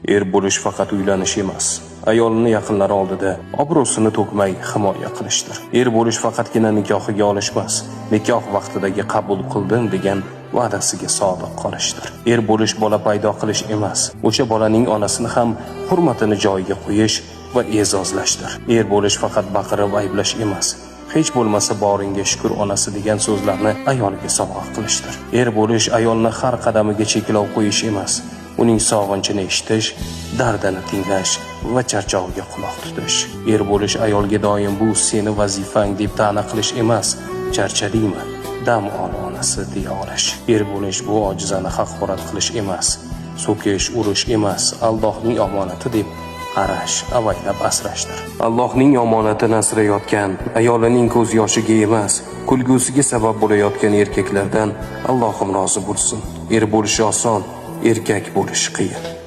Er bo'lish faqat uylanish emas, ayolini yaqinlari oldida obro'sini to'kmay himoya qilishdir. Er bo'lish faqatgina nikohiga olish emas, nikoh vaqtidagi qabul qildim degan va'dasiga sodiq qolishdir. Er bo'lish bola paydo qilish emas, o'sha bolaning onasini ham hurmatini joyiga qo'yish va e'zozlashdir. Er bo'lish faqat baqirib ayblash emas, hech bo'lmasa boringga shukur onasi degan so'zlarni ayoliga sovg'a qilishdir. Er bo'lish ayolni har qadamiga cheklov qo'yish emas, uning sog'inchini eshitish, dardini tinglash va charchog'iga quloq tutish. Er bo'lish ayolga doim bu seni vazifang deb ta'na qilish emas, charchadingmi, dam ol onasi deya olish. Er bo'lish bu ojizani haqorat qilish emas, so'kish, urish emas, Allohning omonati deb qarash, avaylab asrashdir. Allohning omonatini asrayotgan, ayolining ko'z yoshiga emas, kulgusiga sabab bo'layotgan erkaklardan Allohim rozi bo'lsin. Er bo'lish oson, erkak bo'lish qiyin.